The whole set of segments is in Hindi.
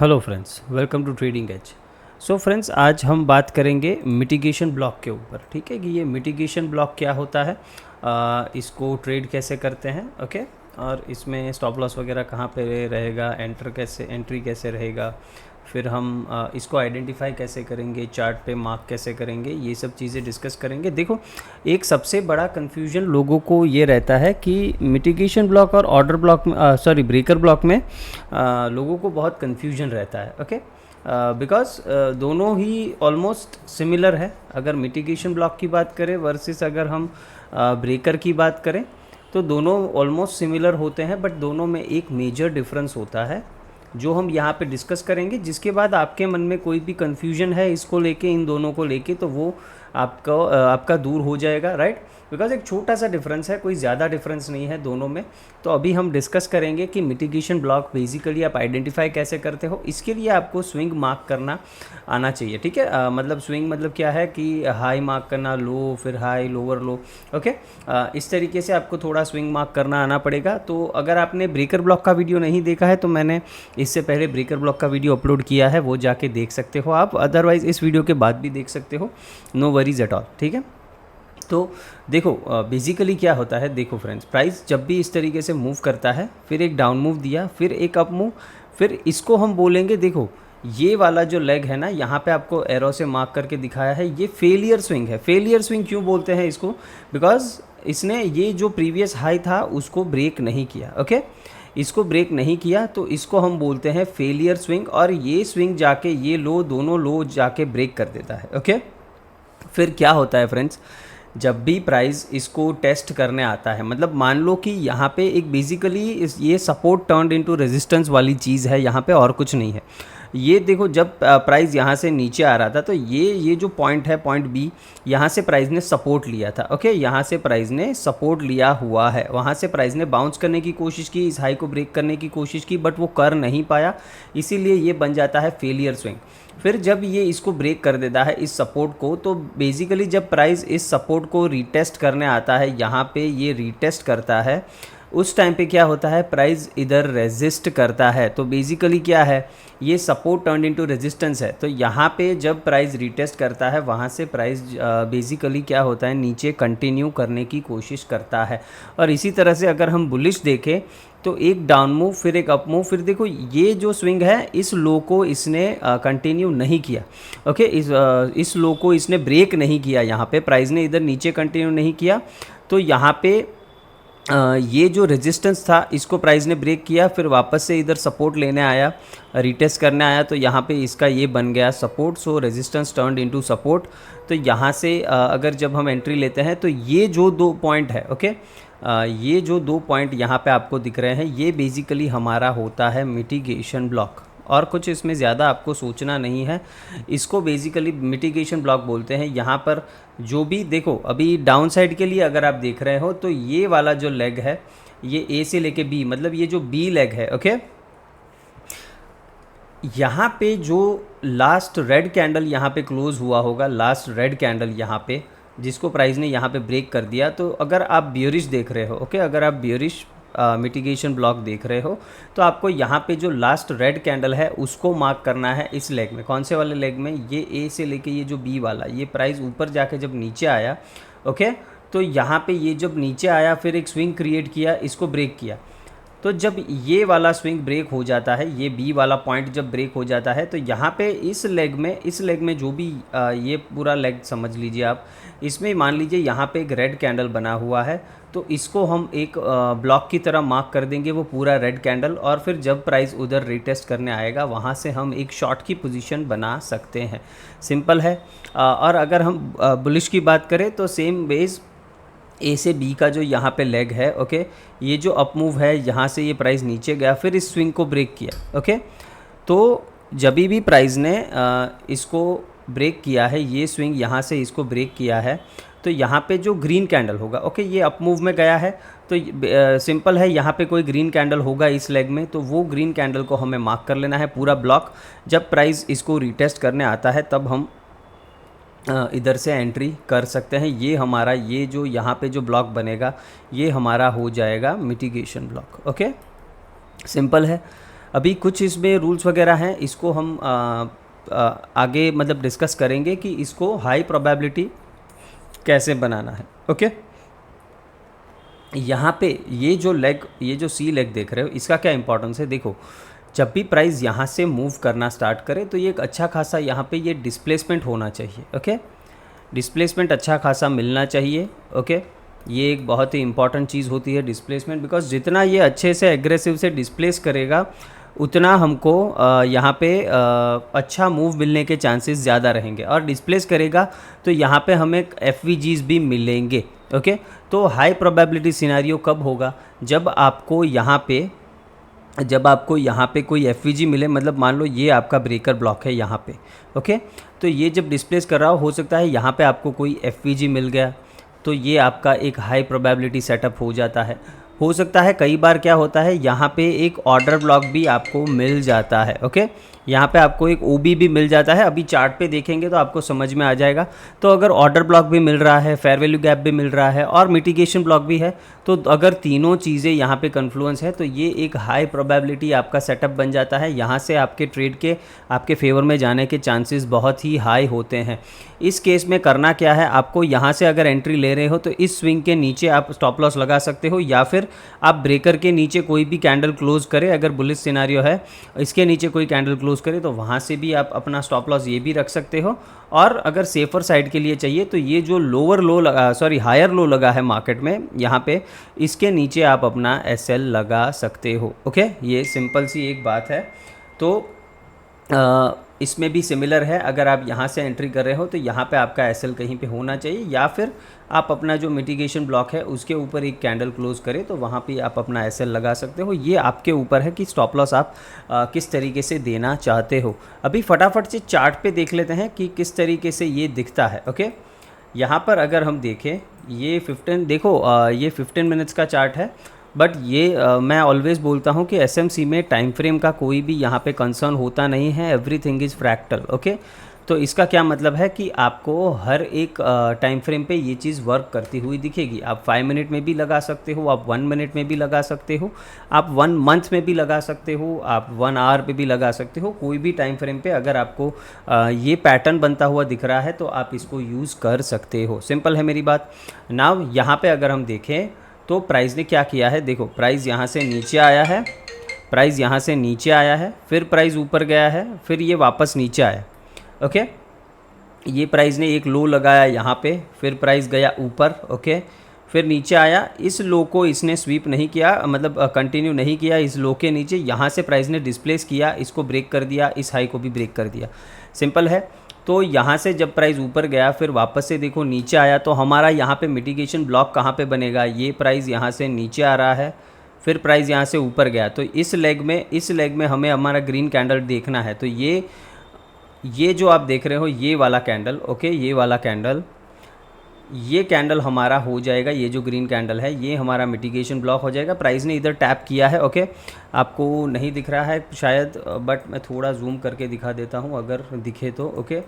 Hello friends, welcome to Trading Edge. So friends, आज हम बात करेंगे मिटिगेशन ब्लॉक के ऊपर। ठीक है कि ये मिटिगेशन ब्लॉक क्या होता है, इसको ट्रेड कैसे करते हैं, ओके। और इसमें स्टॉप लॉस वगैरह कहाँ पे रहेगा, एंट्री कैसे रहेगा, फिर हम इसको आइडेंटिफाई कैसे करेंगे, चार्ट पे मार्क कैसे करेंगे, ये सब चीज़ें डिस्कस करेंगे। देखो, एक सबसे बड़ा कन्फ्यूजन लोगों को ये रहता है कि मिटिगेशन ब्लॉक और ऑर्डर ब्लॉक में ब्रेकर ब्लॉक में लोगों को बहुत कन्फ्यूजन रहता है, ओके। बिकॉज दोनों ही ऑलमोस्ट सिमिलर है। अगर मिटिगेशन ब्लॉक की बात करें वर्सेस अगर हम ब्रेकर की बात करें तो दोनों ऑलमोस्ट सिमिलर होते हैं, बट दोनों में एक मेजर डिफरेंस होता है जो हम यहाँ पे डिस्कस करेंगे। जिसके बाद आपके मन में कोई भी कन्फ्यूजन है इसको लेके, इन दोनों को लेके, तो वो आपका दूर हो जाएगा, राइट। बिकॉज एक छोटा सा डिफरेंस है, कोई ज़्यादा डिफरेंस नहीं है दोनों में। तो अभी हम डिस्कस करेंगे कि मिटिगेशन ब्लॉक बेसिकली आप आइडेंटिफाई कैसे करते हो। इसके लिए आपको स्विंग मार्क करना आना चाहिए, ठीक है। मतलब स्विंग मतलब क्या है कि हाई मार्क करना, लो, फिर हाई, लोअर लो, ओके। इस तरीके से आपको थोड़ा स्विंग मार्क करना आना पड़ेगा। तो अगर आपने ब्रेकर ब्लॉक का वीडियो नहीं देखा है तो मैंने इससे पहले ब्रेकर ब्लॉक का वीडियो अपलोड किया है, वो जाके देख सकते हो आप। अदरवाइज़ इस वीडियो के बाद भी देख सकते हो, नो वरीज एट ऑल, ठीक है। तो देखो, बेसिकली क्या होता है, देखो फ्रेंड्स, प्राइस जब भी इस तरीके से मूव करता है, फिर एक डाउन मूव दिया, फिर एक अप मूव, फिर इसको हम बोलेंगे, देखो ये वाला जो लेग है ना, यहाँ पे आपको एरो से मार्क करके दिखाया है, ये फेलियर स्विंग है। फेलियर स्विंग क्यों बोलते हैं इसको? बिकॉज इसने ये जो प्रीवियस हाई था उसको ब्रेक नहीं किया, ओके। इसको ब्रेक नहीं किया तो इसको हम बोलते हैं फेलियर स्विंग। और ये स्विंग जाके ये लो, दोनों लो जाके ब्रेक कर देता है, ओके। फिर क्या होता है फ्रेंड्स, जब भी प्राइस इसको टेस्ट करने आता है, मतलब मान लो कि यहाँ पे एक बेसिकली ये सपोर्ट टर्न्ड इनटू रेजिस्टेंस वाली चीज़ है यहाँ पे, और कुछ नहीं है। ये देखो, जब प्राइस यहाँ से नीचे आ रहा था तो ये जो पॉइंट है, पॉइंट बी, यहाँ से प्राइस ने सपोर्ट लिया था, ओके। यहाँ से प्राइस ने सपोर्ट लिया हुआ है, वहाँ से प्राइस ने बाउंस करने की कोशिश की, इस हाई को ब्रेक करने की कोशिश की, बट वो कर नहीं पाया, इसीलिए ये बन जाता है फेलियर स्विंग। फिर जब ये इसको ब्रेक कर देता है इस सपोर्ट को, तो बेसिकली जब प्राइस इस सपोर्ट को रीटेस्ट करने आता है, यहाँ पे ये रीटेस्ट करता है, उस टाइम पे क्या होता है, प्राइस इधर रेजिस्ट करता है। तो बेसिकली क्या है, ये सपोर्ट टर्न इनटू रेजिस्टेंस है। तो यहाँ पे जब प्राइस रीटेस्ट करता है, वहाँ से प्राइस बेसिकली क्या होता है, नीचे कंटिन्यू करने की कोशिश करता है। और इसी तरह से अगर हम बुलिश देखें तो एक डाउन मूव, फिर एक अप मूव, फिर देखो ये जो स्विंग है, इस लो को इसने कंटिन्यू नहीं किया, ओके। इस लो को इसने ब्रेक नहीं किया, यहाँ पे प्राइस ने इधर नीचे कंटिन्यू नहीं किया। तो यहाँ पे ये जो रेजिस्टेंस था इसको प्राइस ने ब्रेक किया, फिर वापस से इधर सपोर्ट लेने आया, रीटेस्ट करने आया, तो यहाँ पे इसका ये बन गया सपोर्ट। सो रेजिस्टेंस टर्न्ड इनटू सपोर्ट। तो यहाँ से अगर जब हम एंट्री लेते हैं तो ये जो दो पॉइंट है, ओके, ये जो दो पॉइंट यहाँ पे आपको दिख रहे हैं, ये बेसिकली हमारा होता है मिटिगेशन ब्लॉक। और कुछ इसमें ज़्यादा आपको सोचना नहीं है, इसको बेसिकली मिटिगेशन ब्लॉक बोलते हैं। यहाँ पर जो भी देखो, अभी डाउन साइड के लिए अगर आप देख रहे हो तो ये वाला जो लेग है, ये ए से लेके बी, मतलब ये जो बी लेग है, ओके, यहाँ पे जो लास्ट रेड कैंडल यहाँ पे क्लोज हुआ होगा, लास्ट रेड कैंडल यहाँ पे, जिसको प्राइस ने यहाँ पे ब्रेक कर दिया। तो अगर आप बियरिश देख रहे हो, ओके, अगर आप बियरिश मिटिगेशन ब्लॉक देख रहे हो तो आपको यहाँ पे जो लास्ट रेड कैंडल है उसको मार्क करना है इस लेग में। कौन से वाले लेग में? ये ए से लेके ये जो बी वाला, ये प्राइस ऊपर जाके जब नीचे आया, ओके, तो यहाँ पे ये जब नीचे आया, फिर एक स्विंग क्रिएट किया, इसको ब्रेक किया। तो जब ये वाला स्विंग ब्रेक हो जाता है, ये बी वाला पॉइंट जब ब्रेक हो जाता है, तो यहाँ पे इस लेग में जो भी ये पूरा लेग समझ लीजिए आप, इसमें मान लीजिए यहाँ पे एक रेड कैंडल बना हुआ है, तो इसको हम एक ब्लॉक की तरह मार्क कर देंगे, वो पूरा रेड कैंडल। और फिर जब प्राइस उधर रीटेस्ट करने आएगा, वहाँ से हम एक शॉर्ट की पोजीशन बना सकते हैं। सिंपल है। और अगर हम बुलिश की बात करें तो सेम बेस, ए से बी का जो यहाँ पे लेग है, ओके, ये जो अप मूव है, यहाँ से ये प्राइस नीचे गया, फिर इस स्विंग को ब्रेक किया, ओके। तो जब भी प्राइस ने इसको ब्रेक किया है, ये स्विंग यहाँ से इसको ब्रेक किया है, तो यहाँ पे जो ग्रीन कैंडल होगा, ओके, ये अप मूव में गया है, तो सिंपल है, यहाँ पे कोई ग्रीन कैंडल होगा इस लेग में, तो वो ग्रीन कैंडल को हमें मार्क कर लेना है पूरा ब्लॉक। जब प्राइस इसको रीटेस्ट करने आता है तब हम इधर से एंट्री कर सकते हैं। ये हमारा, ये जो यहाँ पे जो ब्लॉक बनेगा, ये हमारा हो जाएगा मिटिगेशन ब्लॉक, ओके। सिंपल है। अभी कुछ इसमें रूल्स वगैरह हैं, इसको हम आगे मतलब डिस्कस करेंगे कि इसको हाई प्रोबेबिलिटी कैसे बनाना है। ओके, यहाँ पे ये जो सी लेग देख रहे हो, इसका क्या इंपॉर्टेंस है, देखो जब भी प्राइस यहाँ से मूव करना स्टार्ट करे तो ये एक अच्छा खासा यहाँ पे ये डिस्प्लेसमेंट होना चाहिए। ओके, डिस्प्लेसमेंट अच्छा खासा मिलना चाहिए। ओके, ये एक बहुत ही इंपॉर्टेंट चीज़ होती है डिस्प्लेसमेंट, बिकॉज जितना ये अच्छे से एग्रेसिव से डिस्प्लेस करेगा उतना हमको यहाँ पे अच्छा मूव मिलने के चांसेस ज़्यादा रहेंगे, और डिस्प्लेस करेगा तो यहाँ पे हमें एफवीजीज भी मिलेंगे। ओके, तो हाई प्रोबेबिलिटी सिनेरियो कब होगा, जब आपको यहाँ पे कोई एफवीजी मिले, मतलब मान लो ये आपका ब्रेकर ब्लॉक है यहाँ पे। ओके, तो ये जब डिस्प्लेस कर रहा हो सकता है यहाँ पे आपको कोई एफवीजी मिल गया, तो ये आपका एक हाई प्रोबेबिलिटी सेटअप हो जाता है। हो सकता है कई बार क्या होता है, यहाँ पे एक ऑर्डर ब्लॉक भी आपको मिल जाता है। ओके, यहाँ पे आपको एक ओबी भी मिल जाता है, अभी चार्ट पे देखेंगे तो आपको समझ में आ जाएगा। तो अगर ऑर्डर ब्लॉक भी मिल रहा है, फेयर वैल्यू गैप भी मिल रहा है और मिटिगेशन ब्लॉक भी है, तो अगर तीनों चीज़ें यहाँ पे कन्फ्लुएंस है तो ये एक हाई प्रोबेबिलिटी आपका सेटअप बन जाता है। यहाँ से आपके ट्रेड के आपके फेवर में जाने के चांसेस बहुत ही हाई होते हैं। इस केस में करना क्या है, आपको यहाँ से अगर एंट्री ले रहे हो तो इस स्विंग के नीचे आप स्टॉप लॉस लगा सकते हो, या फिर आप ब्रेकर के नीचे कोई भी कैंडल क्लोज करें, अगर बुलिश सिनेरियो है इसके नीचे कोई कैंडल क्लोज करे तो वहाँ से भी आप अपना स्टॉप लॉस ये भी रख सकते हो। और अगर सेफर साइड के लिए चाहिए तो ये जो हायर लो लगा है मार्केट में यहाँ पे, इसके नीचे आप अपना एसएल लगा सकते हो। ओके, ये सिंपल सी एक बात है। तो इसमें भी सिमिलर है, अगर आप यहाँ से एंट्री कर रहे हो तो यहाँ पे आपका एसएल कहीं पे होना चाहिए, या फिर आप अपना जो मिटिगेशन ब्लॉक है उसके ऊपर एक कैंडल क्लोज करें तो वहाँ पे आप अपना एसएल लगा सकते हो। ये आपके ऊपर है कि स्टॉप लॉस आप किस तरीके से देना चाहते हो। अभी फटाफट से चार्ट पे देख लेते हैं कि किस तरीके से ये दिखता है। ओके, यहाँ पर अगर हम देखें ये 15 मिनट्स का चार्ट है, बट ये मैं ऑलवेज़ बोलता हूँ कि एसएमसी में टाइम फ्रेम का कोई भी यहाँ पे कंसर्न होता नहीं है, एवरीथिंग इज़ फ्रैक्टल। ओके, तो इसका क्या मतलब है कि आपको हर एक टाइम फ्रेम पे ये चीज़ वर्क करती हुई दिखेगी। आप 5 मिनट में भी लगा सकते हो, आप 1 मिनट में भी लगा सकते हो, आप 1 मंथ में भी लगा सकते हो, आप 1 आवर पे भी लगा सकते हो। कोई भी टाइम फ्रेम पे अगर आपको ये पैटर्न बनता हुआ दिख रहा है तो आप इसको यूज़ कर सकते हो। सिंपल है मेरी बात। नाउ यहाँ पे अगर हम देखें तो प्राइस ने क्या किया है, देखो प्राइस यहाँ से नीचे आया है, फिर प्राइस ऊपर गया है, फिर ये वापस नीचे आया। ओके, ये प्राइस ने एक लो लगाया यहाँ पे, फिर प्राइस गया ऊपर। ओके, फिर नीचे आया, इस लो को इसने स्वीप नहीं किया, मतलब कंटिन्यू नहीं किया इस लो के नीचे, यहाँ से प्राइस ने डिस्प्लेस किया, इसको ब्रेक कर दिया, इस हाई को भी ब्रेक कर दिया। सिंपल है। तो यहाँ से जब प्राइस ऊपर गया फिर वापस से देखो नीचे आया, तो हमारा यहाँ पे मिटिगेशन ब्लॉक कहाँ पे बनेगा, ये प्राइस यहाँ से नीचे आ रहा है, फिर प्राइस यहाँ से ऊपर गया, तो इस लेग में हमें हमारा ग्रीन कैंडल देखना है। तो ये जो आप देख रहे हो ये वाला कैंडल, ओके, ये कैंडल हमारा हो जाएगा, ये जो ग्रीन कैंडल है ये हमारा मिटिगेशन ब्लॉक हो जाएगा। प्राइस ने इधर टैप किया है। ओके, आपको नहीं दिख रहा है शायद, बट मैं थोड़ा जूम करके दिखा देता हूँ अगर दिखे तो। ओके,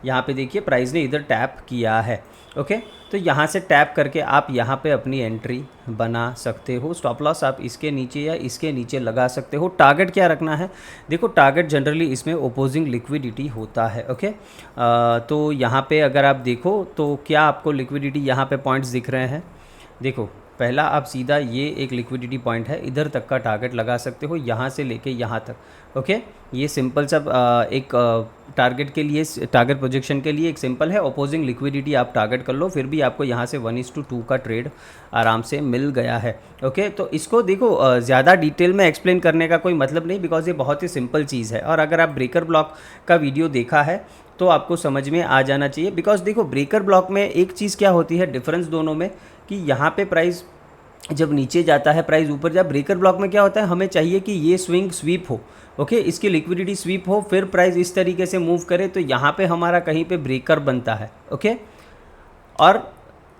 यहाँ पे देखिए प्राइस ने इधर टैप किया है। ओके, तो यहाँ से टैप करके आप यहाँ पे अपनी एंट्री बना सकते हो। स्टॉप लॉस आप इसके नीचे या इसके नीचे लगा सकते हो। टारगेट क्या रखना है, देखो टारगेट जनरली इसमें ओपोजिंग लिक्विडिटी होता है। ओके, तो यहाँ पे अगर आप देखो तो क्या आपको लिक्विडिटी यहाँ पे पॉइंट्स दिख रहे हैं, देखो पहला आप सीधा ये एक लिक्विडिटी पॉइंट है, इधर तक का टारगेट लगा सकते हो, यहाँ से लेके यहाँ तक। ओके, ये सिंपल सा एक टारगेट के लिए, टारगेट प्रोजेक्शन के लिए एक सिंपल है। अपोजिंग लिक्विडिटी आप टारगेट कर लो, फिर भी आपको यहाँ से 1:2 का ट्रेड आराम से मिल गया है। ओके, तो इसको देखो ज़्यादा डिटेल में एक्सप्लेन करने का कोई मतलब नहीं, बिकॉज ये बहुत ही सिंपल चीज़ है। और अगर आप ब्रेकर ब्लॉक का वीडियो देखा है तो आपको समझ में आ जाना चाहिए। बिकॉज देखो ब्रेकर ब्लॉक में एक चीज़ क्या होती है डिफरेंस दोनों में, कि यहाँ पे प्राइस जब नीचे जाता है प्राइस ऊपर जा, ब्रेकर ब्लॉक में क्या होता है, हमें चाहिए कि ये स्विंग स्वीप हो। ओके, इसकी लिक्विडिटी स्वीप हो, फिर प्राइस इस तरीके से मूव करे, तो यहाँ पे हमारा कहीं पे ब्रेकर बनता है। ओके, और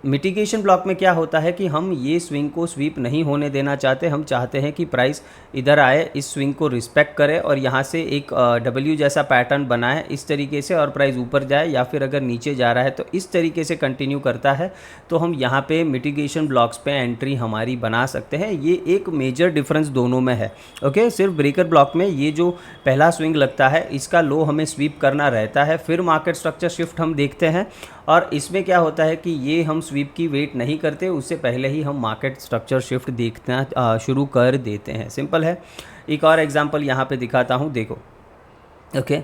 मिटिगेशन ब्लॉक में क्या होता है कि हम ये स्विंग को स्वीप नहीं होने देना चाहते, हम चाहते हैं कि प्राइस इधर आए, इस स्विंग को रिस्पेक्ट करे और यहाँ से एक डब्ल्यू जैसा पैटर्न बनाए इस तरीके से, और प्राइस ऊपर जाए, या फिर अगर नीचे जा रहा है तो इस तरीके से कंटिन्यू करता है, तो हम यहाँ पे मिटिगेशन ब्लॉक्स पे एंट्री हमारी बना सकते हैं। ये एक मेजर डिफरेंस दोनों में है। ओके, सिर्फ ब्रेकर ब्लॉक में ये जो पहला स्विंग लगता है इसका लो हमें स्वीप करना रहता है, फिर मार्केट स्ट्रक्चर शिफ्ट हम देखते हैं, और इसमें क्या होता है कि ये हम स्वीप की वेट नहीं करते, उससे पहले ही हम मार्केट स्ट्रक्चर शिफ्ट देखना शुरू कर देते हैं। सिंपल है। एक और एग्जांपल यहाँ पे दिखाता हूँ, देखो। ओके,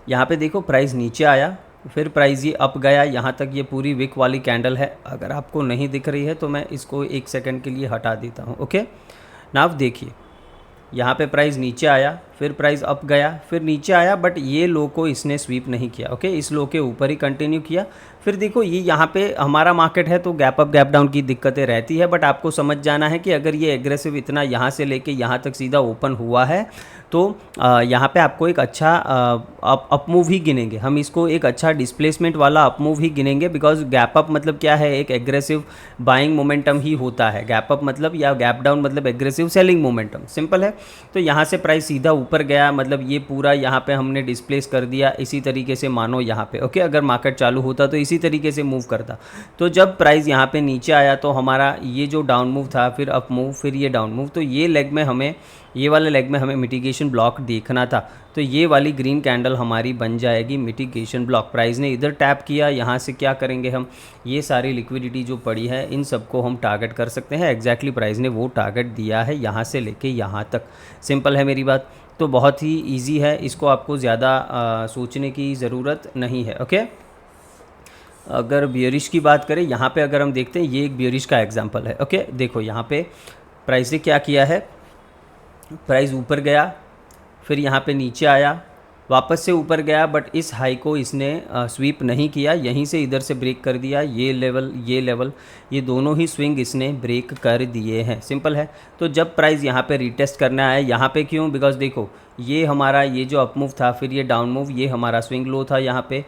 यहाँ पे देखो प्राइस नीचे आया, फिर प्राइस ये अप गया, यहाँ तक ये पूरी विक वाली कैंडल है। अगर आपको नहीं दिख रही है तो मैं इसको एक सेकंड के लिए हटा देता हूँ। ओके, नाउ देखिए यहाँ पे प्राइस नीचे आया, फिर प्राइस अप गया, फिर नीचे आया, बट ये लो को इसने स्वीप नहीं किया। ओके, इस लो के ऊपर ही कंटिन्यू किया। फिर देखो ये यहाँ पे हमारा मार्केट है तो गैप अप गैप डाउन की दिक्कतें रहती है, बट आपको समझ जाना है कि अगर ये एग्रेसिव इतना यहाँ से लेके यहाँ तक सीधा ओपन हुआ है तो यहाँ पे आपको एक अच्छा अप मूव ही गिनेंगे, हम इसको एक अच्छा डिस्प्लेसमेंट वाला अप मूव ही गिनेंगे, बिकॉज गैप अप मतलब क्या है, एक एग्रेसिव बाइंग मोमेंटम ही होता है। गैप अप मतलब या गैप डाउन मतलब एग्रेसिव सेलिंग मोमेंटम। सिंपल है। तो यहाँ से प्राइस सीधा ऊपर गया, मतलब ये पूरा यहाँ पे हमने डिस्प्लेस कर दिया इसी तरीके से, मानो यहाँ पे। ओके, अगर मार्केट चालू होता तो इसी तरीके से मूव करता। तो जब प्राइस यहाँ पे नीचे आया तो हमारा ये जो डाउन मूव था, फिर अप मूव, फिर ये डाउन मूव, तो ये लेग में हमें, ये वाले लेग में हमें मिटिगेशन ब्लॉक देखना था। तो ये वाली ग्रीन कैंडल हमारी बन जाएगी मिटिगेशन ब्लॉक। प्राइस ने इधर टैप किया, यहाँ से क्या करेंगे हम, ये सारी लिक्विडिटी जो पड़ी है इन सबको हम टारगेट कर सकते हैं। एग्जैक्टली प्राइस ने वो टारगेट दिया है यहाँ से लेके यहाँ तक। सिंपल है मेरी बात। तो बहुत ही ईजी है, इसको आपको ज़्यादा सोचने की ज़रूरत नहीं है। ओके, अगर बियरिश की बात करें, यहाँ पे अगर हम देखते हैं, ये एक बियरिश का एग्जांपल है। ओके, देखो यहाँ पे प्राइस ने क्या किया है, प्राइस ऊपर गया, फिर यहाँ पे नीचे आया, वापस से ऊपर गया, बट इस हाई को इसने स्वीप नहीं किया, यहीं से इधर से ब्रेक कर दिया। ये लेवल ये दोनों ही स्विंग इसने ब्रेक कर दिए हैं। सिंपल है। तो जब प्राइस यहाँ पे रीटेस्ट करने आया, यहाँ पे क्यों, बिकॉज देखो ये हमारा ये जो अप मूव था, फिर ये डाउन मूव, ये हमारा स्विंग लो था यहाँ पे।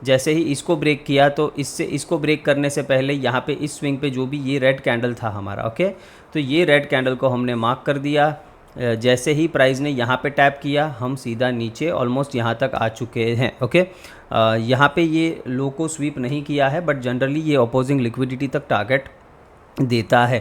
जैसे ही इसको ब्रेक किया तो इसको ब्रेक करने से पहले यहाँ पे इस स्विंग पे जो भी ये रेड कैंडल था हमारा, ओके, तो ये रेड कैंडल को हमने मार्क कर दिया। जैसे ही प्राइस ने यहाँ पे टैप किया, हम सीधा नीचे ऑलमोस्ट यहाँ तक आ चुके हैं। ओके, यहाँ पे ये लो को स्वीप नहीं किया है, बट जनरली ये अपोजिंग लिक्विडिटी तक टारगेट देता है।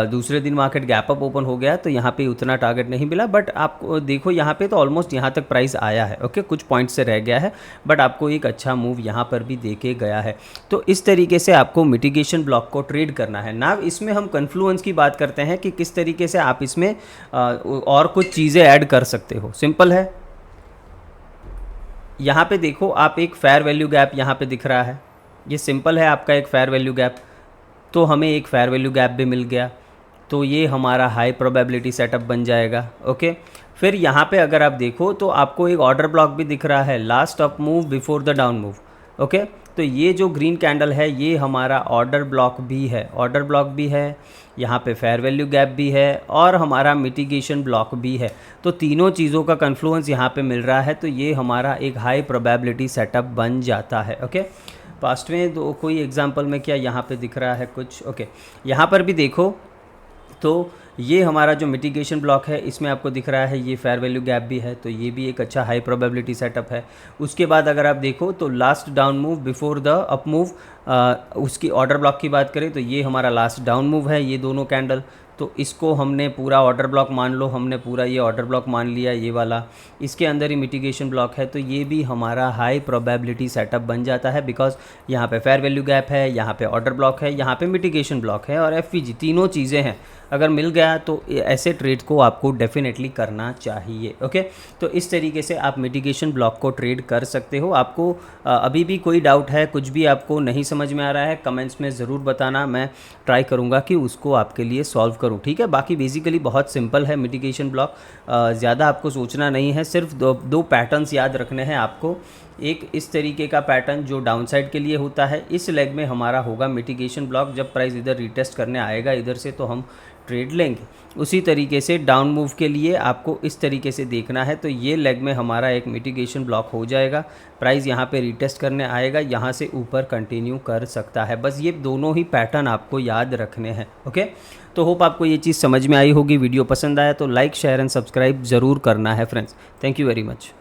दूसरे दिन मार्केट गैप अप ओपन हो गया तो यहाँ पे उतना टारगेट नहीं मिला, बट आपको देखो यहाँ पे तो ऑलमोस्ट यहाँ तक प्राइस आया है। ओके, कुछ पॉइंट से रह गया है, बट आपको एक अच्छा मूव यहाँ पर भी दे के गया है। तो इस तरीके से आपको मिटिगेशन ब्लॉक को ट्रेड करना है ना। इसमें हम कन्फ्लुएंस की बात करते हैं कि किस तरीके से आप इसमें और कुछ चीज़ें ऐड कर सकते हो। सिंपल है। यहाँ पे देखो आप, एक फेयर वैल्यू गैप यहाँ पे दिख रहा है, ये सिंपल है आपका एक फेयर वैल्यू गैप। तो हमें एक फेयर वैल्यू गैप भी मिल गया, तो ये हमारा हाई प्रोबेबिलिटी सेटअप बन जाएगा। ओके, फिर यहाँ पे अगर आप देखो तो आपको एक ऑर्डर ब्लॉक भी दिख रहा है, last up move before the down move. Okay, तो ये जो ग्रीन कैंडल है ये हमारा ऑर्डर ब्लॉक भी है, यहाँ पे फेयर वैल्यू गैप भी है, और हमारा मिटिगेशन ब्लॉक भी है। तो तीनों चीज़ों का कन्फ्लुएंस यहाँ पे मिल रहा है, तो ये हमारा एक हाई प्रोबेबिलिटी सेटअप बन जाता है। ओके, पास्ट में दो कोई एग्जांपल में क्या यहाँ पे दिख रहा है कुछ। ओके, यहाँ पर भी देखो तो ये हमारा जो मिटिगेशन ब्लॉक है इसमें आपको दिख रहा है ये फेयर वैल्यू गैप भी है, तो ये भी एक अच्छा हाई प्रोबेबिलिटी सेटअप है। उसके बाद अगर आप देखो तो last down move before the up move, उसकी ऑर्डर ब्लॉक की बात करें तो ये हमारा लास्ट डाउन मूव है, ये दोनों कैंडल। तो इसको हमने पूरा ऑर्डर ब्लॉक मान लो, हमने पूरा ये ऑर्डर ब्लॉक मान लिया, ये वाला इसके अंदर ही मिटिगेशन ब्लॉक है, तो ये भी हमारा हाई प्रोबेबिलिटी सेटअप बन जाता है, बिकॉज यहाँ पे फेयर वैल्यू गैप है, यहाँ पे ऑर्डर ब्लॉक है, यहाँ पे मिटिगेशन ब्लॉक है, और एफवीजी तीनों चीज़ें हैं। अगर मिल गया तो ऐसे ट्रेड को आपको डेफिनेटली करना चाहिए। ओके, तो इस तरीके से आप मिटिगेशन ब्लॉक को ट्रेड कर सकते हो। आपको अभी भी कोई डाउट है, कुछ भी आपको नहीं समझ में आ रहा है, कमेंट्स में ज़रूर बताना, मैं ट्राई करूँगा कि उसको आपके लिए सॉल्व करूँ। ठीक है, बाकी बेसिकली बहुत सिंपल है मिटिगेशन ब्लॉक, ज़्यादा आपको सोचना नहीं है, सिर्फ दो पैटर्न्स याद रखने हैं आपको। एक इस तरीके का पैटर्न जो डाउन साइड के लिए होता है, इस लेग में हमारा होगा मिटिगेशन ब्लॉक। जब प्राइस इधर रिटेस्ट करने आएगा इधर से, तो हम ट्रेड लेंगे। उसी तरीके से डाउन मूव के लिए आपको इस तरीके से देखना है। तो ये लेग में हमारा एक मिटिगेशन ब्लॉक हो जाएगा, प्राइस यहाँ पे रीटेस्ट करने आएगा, यहाँ से ऊपर कंटिन्यू कर सकता है। बस ये दोनों ही पैटर्न आपको याद रखने हैं। ओके, तो होप आपको ये चीज़ समझ में आई होगी। वीडियो पसंद आया तो लाइक शेयर एंड सब्सक्राइब ज़रूर करना है friends. Thank you very much.